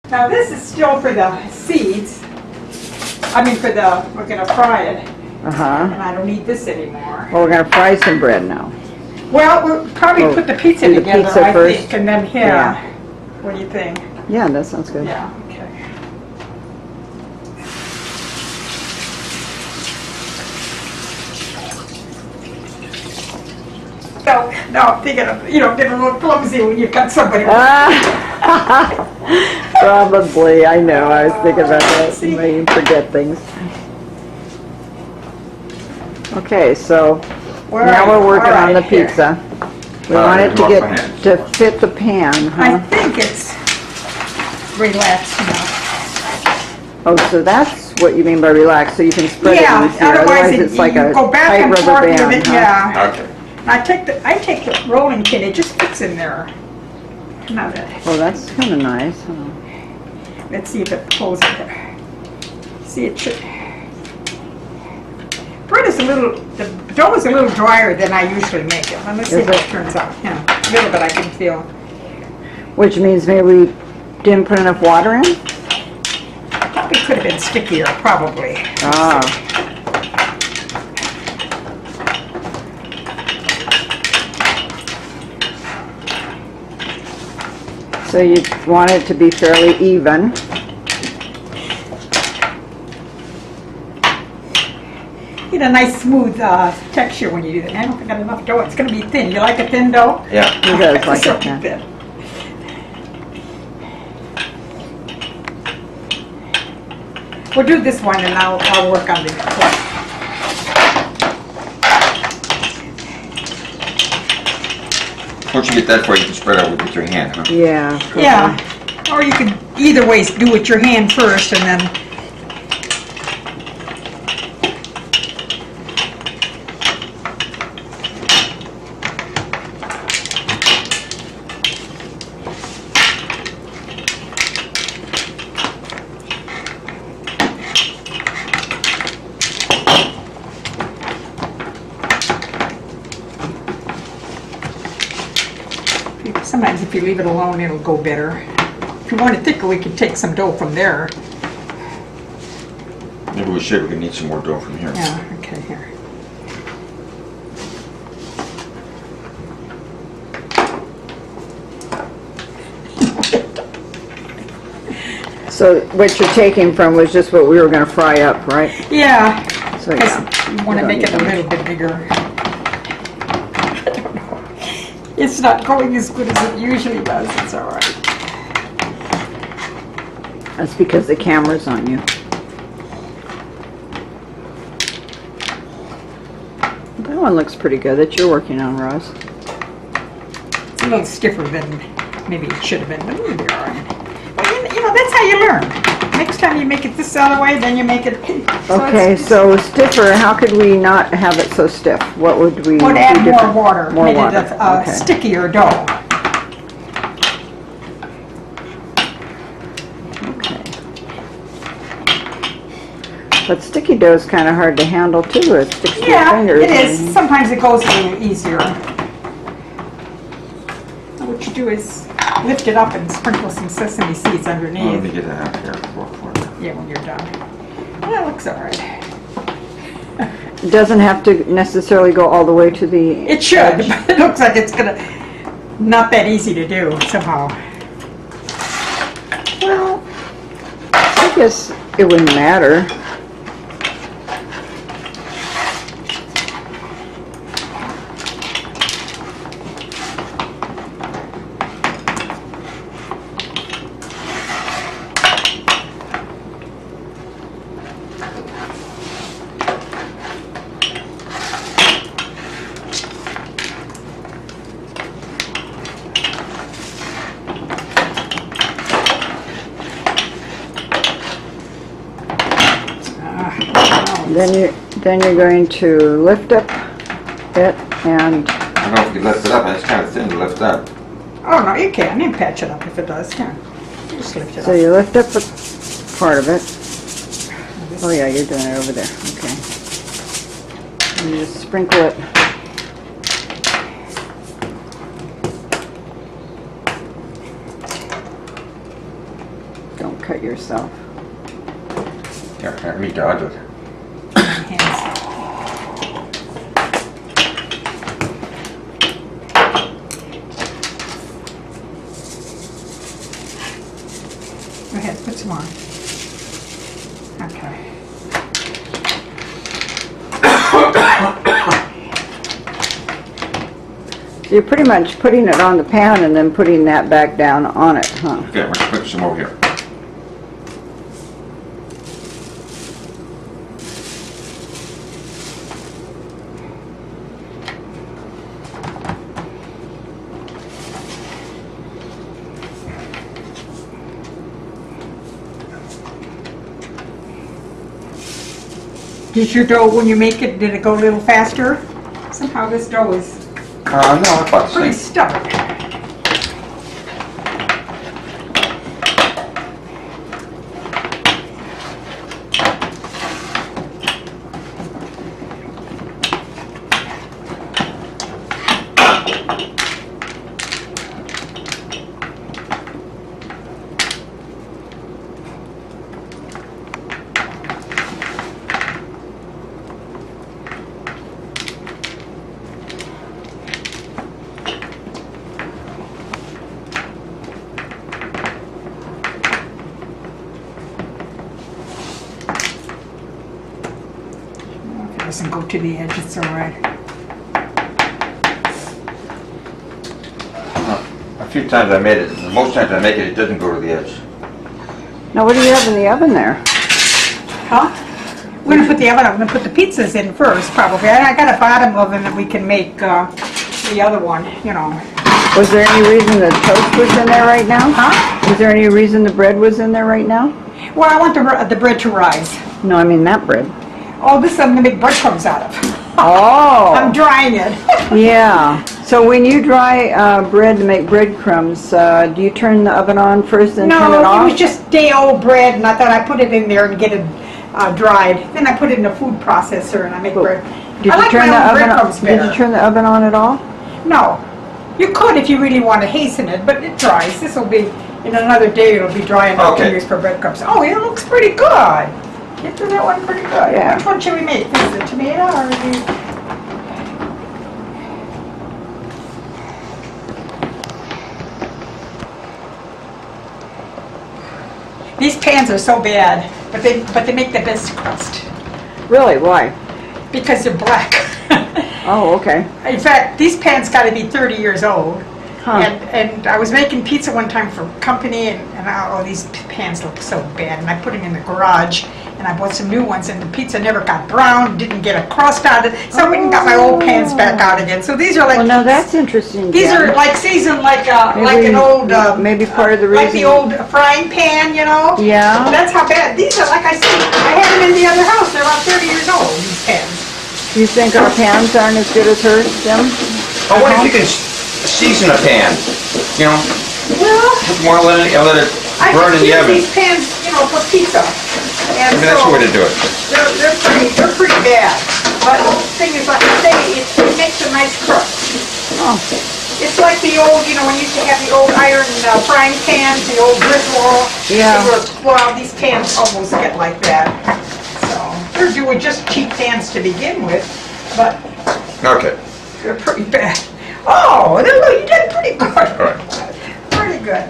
Now this is still for the seeds. I mean we're gonna fry it. Uh-huh. And I don't need this anymore. Well, we're going to fry some bread now. Well, we'll probably put the pizza together, pizza I first. think, and then Yeah. What do you think? Yeah, that sounds good. Yeah, okay. No, I'm thinking of, getting a little clumsy when you've got somebody. Probably, I know. I was thinking about that. You may forget things. Okay, so now we're working on the pizza. We want it to fit the pan, I huh? think it's relaxed enough. Oh, so that's what you mean by relaxed, so you can spread it easier. Otherwise it's like you a go back tight and rubber forth band, with it, huh? yeah. Okay. I take the rolling pin, it just fits in there. Now that, Well, that's kind of nice, huh? let's see if it pulls it there. See, it should. Bread is the dough is a little drier than I usually make it. Let's see if it turns out. Yeah, a little bit I can feel. Which means maybe we didn't put enough water in? Probably could have been stickier, probably. Ah. So you want it to be fairly even. You get a nice smooth texture when you do that. I don't think I got enough dough. It's going to be thin. You like a thin dough? Yeah. He does like it thin. thin. We'll do this one and I'll work on the next. Once you get that far, you can spread out with your hand, huh? Yeah. Yeah. Or you could either way do it your hand first and then. Sometimes if you leave it alone, it'll go better. If you want it thicker, we could take some dough from there. Maybe we should. We're going to need some more dough from here. Yeah, okay, here. So what you're taking from was just what we were going to fry up, right? Yeah, So because you want to make it a little bit bigger. I don't know. It's not going as good as it usually does. It's all right. That's because the camera's on you. That one looks pretty good that you're working on, Roz. It's a little stiffer than maybe it should have been, but it'll be all right. Well, you know, that's how you learn. Next time you make it this other way, then you make it. Okay, so stiffer, how could we not have it so stiff? What would we Would do add more different? water, More made water. it a Okay. stickier dough. But sticky dough is kind of hard to handle too. It sticks to your Yeah, fingers. it is. Sometimes it goes a little easier. What you do is lift it up and sprinkle some sesame seeds Let me underneath. get that out here for Yeah, when you're done. Well, that looks all right. It doesn't have to necessarily go all the way to the It should, edge. but it looks like it's gonna not that easy to do somehow. Well, I guess it wouldn't matter. Then you're going to lift up it and I don't know if you lift it up. It's kind of thin to lift up. Oh, no, you can. You can patch it up if it does. Yeah. Just lift it so up. you lift up a part of it. Oh yeah, you're doing it over there. Okay. And you just sprinkle it. Don't cut yourself. Yeah, let me dodge it. Hands. Go ahead, put some on. Okay. So you're pretty much putting it on the pan and then putting that back down on it, huh? Okay, let's put some over here. Did your dough, when you make it, did it go a little faster? Somehow this dough is No, about the pretty same. stubborn. If it doesn't go to the edge, it's all right. A few times I made it, most times I make it, it doesn't go to the edge. Now what do you have in the oven there? Huh? We're gonna put the oven, I'm gonna put the pizzas in first, probably. I got a bottom oven that we can make the other one, you know. Was there any reason the toast was in there right now? Huh? Was there any reason the bread was in there right now? Well, I want the bread to rise. No, I mean that bread. Oh, this I'm gonna make breadcrumbs out of. I'm Oh, drying it. yeah. So when you dry bread to make breadcrumbs, do you turn the oven on first and turn it No, off? it was just day old bread, and I thought I'd put it in there and get it dried. Then I put it in a food processor and I make bread. Did I you like turn the my own oven breadcrumbs on? Did better. you turn the oven on at all? No. You could if you really want to hasten it, but it dries. This will be, in another day, it'll be dry enough to Okay. use for breadcrumbs. Oh, it looks pretty good. Get to that one pretty good. Yeah. Which one should we make? Is it tomato or the... These pans are so bad, but they make the best crust Really? Why? because they're black. Oh, okay. In fact, these pans got to be 30 years old. Huh. And I was making pizza one time for a company, and oh, these pans look so bad. And I put them in the garage, and I bought some new ones, and the pizza never got brown, didn't get a crust out of it. So I went and got my old pans back out again. So these are like, Well, no, that's interesting. these Jen. are like seasoned like Maybe- an old, maybe part of the like the reason- old frying pan, you know? Yeah. That's how bad. These are, like I said, I had them in the other house. They're about 30 years old, these pans. Do you think our pans aren't as good as hers, Jim? Oh, what if you can season a pan? You know, Well, put more, let it I burn in could the use oven. these pans, you know, for pizza. And Maybe that's the way to do it. they're pretty bad. But the thing is, like I say, it makes a nice crust. Oh, It's like the old, you know, when you used to have the old iron frying pans, the old Griswold. Yeah. Well, these pans almost get like that. So they're doing just cheap pans to begin with, but Okay. they're pretty bad. Oh, you did pretty good. All right. Pretty good.